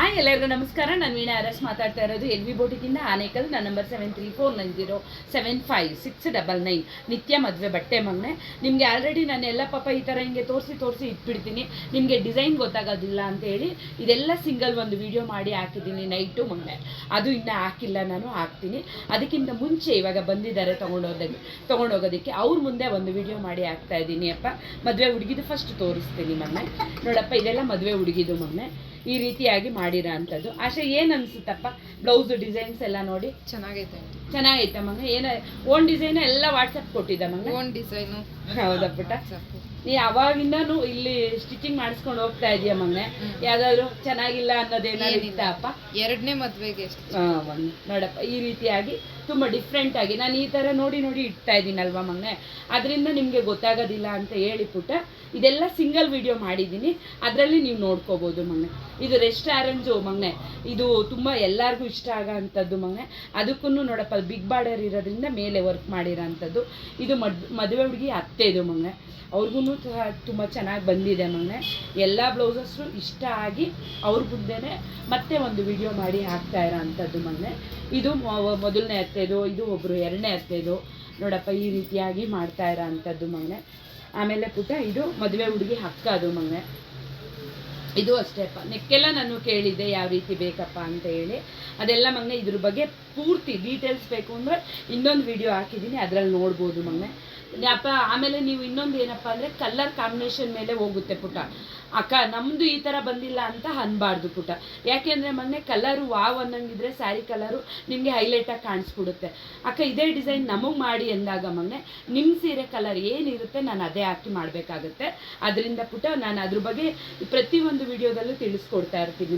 Hi ಎಲ್ಲರಿಗೂ ನಮಸ್ಕಾರ. ನಾನು ವೀಣಾ ಅರಸ್ ಮಾತಾಡ್ತಾ ಇರೋದು ಎಲ್ ವಿ ಬೋಟಿಕಿಂದ ಆನೇಕಲ್. ನನ್ನ ನಂಬರ್ 7349075699. ನಿತ್ಯ ಮದುವೆ ಬಟ್ಟೆ ಮಗ್ನೆ. ನಿಮಗೆ ಆಲ್ರೆಡಿ ನಾನು ಎಲ್ಲ ಪಾಪ ಈ ಥರ ಹಿಂಗೆ ತೋರಿಸಿ ಇಟ್ಬಿಡ್ತೀನಿ, ನಿಮಗೆ ಡಿಸೈನ್ ಗೊತ್ತಾಗೋದಿಲ್ಲ ಅಂತೇಳಿ ಇದೆಲ್ಲ ಸಿಂಗಲ್ ಒಂದು ವಿಡಿಯೋ ಮಾಡಿ ಹಾಕಿದ್ದೀನಿ. ನೈಟು ಮಗ್ನೆ ಅದು ಇನ್ನೂ ಹಾಕಿಲ್ಲ, ನಾನು ಹಾಕ್ತೀನಿ. ಅದಕ್ಕಿಂತ ಮುಂಚೆ ಇವಾಗ ಬಂದಿದ್ದಾರೆ ತೊಗೊಂಡೋಗೋದಕ್ಕೆ, ಅವ್ರ ಮುಂದೆ ಒಂದು ವಿಡಿಯೋ ಮಾಡಿ ಹಾಕ್ತಾ ಇದ್ದೀನಿ. ಅಪ್ಪ ಮದುವೆ ಹುಡುಗಿದು ಫಸ್ಟ್ ತೋರಿಸ್ತೀನಿ ಮಗ್ನೆ. ನೋಡಪ್ಪ, ಇದೆಲ್ಲ ಮದುವೆ ಹುಡುಗಿದು ಮಗ್ನೆ. ಈ ರೀತಿಯಾಗಿ ಮಾಡಿರೋ ಅಂಥದ್ದು. ಆಶೆ ಏನು ಅನಿಸುತ್ತಪ್ಪ ಬ್ಲೌಸ್ ಡಿಸೈನ್ಸ್ ಎಲ್ಲ ನೋಡಿ? ಚೆನ್ನಾಗೈತೆ ಮಗ. ಓನ್ ಡಿಸೈನ್ ಎಲ್ಲ ವಾಟ್ಸಪ್ ಕೊಟ್ಟಿದ್ದ ಮಗ? Own design. ಹೌದಾ ಪುಟ್ಟ? ನೀ ಅವಾಗಿಂದನೂ ಇಲ್ಲಿ ಸ್ಟಿಚಿಂಗ್ ಮಾಡಿಸ್ಕೊಂಡು ಹೋಗ್ತಾ ಇದೀಯ ಮಗನೆ. ಯಾವ್ದಾದ್ರು ಚೆನ್ನಾಗಿಲ್ಲ ಅನ್ನೋದೇನಾದ್ರು ಇತ್ತಪ್ಪ? ಎರಡನೇ ಮದುವೆಗೆ ನೋಡಪ್ಪ, ಈ ರೀತಿಯಾಗಿ ತುಂಬ ಡಿಫ್ರೆಂಟ್ ಆಗಿ ನಾನು ಈ ಥರ ನೋಡಿ ಇಡ್ತಾ ಇದ್ದೀನಲ್ವ ಮಗನೆ, ಅದರಿಂದ ನಿಮಗೆ ಗೊತ್ತಾಗೋದಿಲ್ಲ ಅಂತ ಹೇಳಿ ಪುಟ್ಟ ಇದೆಲ್ಲ ಸಿಂಗಲ್ ವಿಡಿಯೋ ಮಾಡಿದ್ದೀನಿ. ಅದರಲ್ಲಿ ನೀವು ನೋಡ್ಕೋಬೋದು ಮಗನೆ. ಇದು ರೆಸ್ಟಾರೆಂಟ್ಸು ಮಗನೆ, ಇದು ತುಂಬ ಎಲ್ಲರಿಗೂ ಇಷ್ಟ ಆಗೋ ಅಂಥದ್ದು ಮಗನೆ. ಅದಕ್ಕೂ ನೋಡಪ್ಪ ಬಿಗ್ ಬಾರ್ಡರ್ ಇರೋದ್ರಿಂದ ಮೇಲೆ ವರ್ಕ್ ಮಾಡಿರೋ ಅಂಥದ್ದು. ಇದು ಮದುವೆ ಹುಡುಗಿ ಅತ್ತೆದು ಮಗನೆ, ಅವ್ರಿಗೂ ಸಹ ತುಂಬ ಚೆನ್ನಾಗಿ ಬಂದಿದೆ ಮಗನೆ. ಎಲ್ಲ ಬ್ಲೌಸಸ್ಸು ಇಷ್ಟ ಆಗಿ ಅವ್ರ ಮುಂದೆನೇ ಮತ್ತೆ ಒಂದು ವಿಡಿಯೋ ಮಾಡಿ ಹಾಕ್ತಾ ಇರೋ ಅಂಥದ್ದು ಮಗನೆ. ಇದು ಮೊದಲನೇ ಅತ್ತೆದು, ಇದು ಒಬ್ಬರು ಎರಡನೇ ಅತ್ತೆದು. ನೋಡಪ್ಪ, ಈ ರೀತಿಯಾಗಿ ಮಾಡ್ತಾ ಇರೋ ಅಂಥದ್ದು ಮಗನೆ. ಆಮೇಲೆ ಪುಟ್ಟ ಇದು ಮದುವೆ ಹುಡುಗಿ ಅದು ಮಗನೆ. ಇದು ಅಷ್ಟೇ ಅಪ್ಪ. ನೆಕ್ಕೆಲ್ಲ ನಾನು ಕೇಳಿದ್ದೆ ಯಾವ ರೀತಿ ಬೇಕಪ್ಪ ಅಂತ ಹೇಳಿ. ಅದೆಲ್ಲ ಮಗನೆ ಇದ್ರ ಬಗ್ಗೆ ಪೂರ್ತಿ ಡೀಟೇಲ್ಸ್ ಬೇಕು ಅಂದರೆ ಇನ್ನೊಂದು ವಿಡಿಯೋ ಹಾಕಿದ್ದೀನಿ, ಅದರಲ್ಲಿ ನೋಡ್ಬೋದು ಮಗನೆ. ಅಪ್ಪ ಆಮೇಲೆ ನೀವು ಇನ್ನೊಂದು ಏನಪ್ಪ ಅಂದರೆ ಕಲರ್ ಕಾಂಬಿನೇಷನ್ ಮೇಲೆ ಹೋಗುತ್ತೆ ಪುಟ್ಟ. ಅಕ್ಕ ನಮ್ಮದು ಈ ಥರ ಬಂದಿಲ್ಲ ಅಂತ ಅನ್ಬಾರ್ದು ಪುಟ್ಟ. ಯಾಕೆಂದರೆ ಮೊನ್ನೆ ಕಲರು ವಾವ್ ಅನ್ನಂಗಿದ್ರೆ ಸ್ಯಾರಿ ಕಲರು ನಿಮಗೆ ಹೈಲೈಟಾಗಿ ಕಾಣಿಸ್ಬಿಡುತ್ತೆ. ಅಕ್ಕ ಇದೇ ಡಿಸೈನ್ ನಮಗೆ ಮಾಡಿ ಎಂದಾಗ ಮೊನ್ನೆ ನಿಮ್ಮ ಸೀರೆ ಕಲರ್ ಏನಿರುತ್ತೆ ನಾನು ಅದೇ ಹಾಕಿ ಮಾಡಬೇಕಾಗುತ್ತೆ. ಅದರಿಂದ ಪುಟ್ಟ ನಾನು ಅದ್ರ ಬಗ್ಗೆ ಪ್ರತಿಯೊಂದು ವಿಡಿಯೋದಲ್ಲೂ ತಿಳಿಸ್ಕೊಡ್ತಾ ಇರ್ತೀನಿ.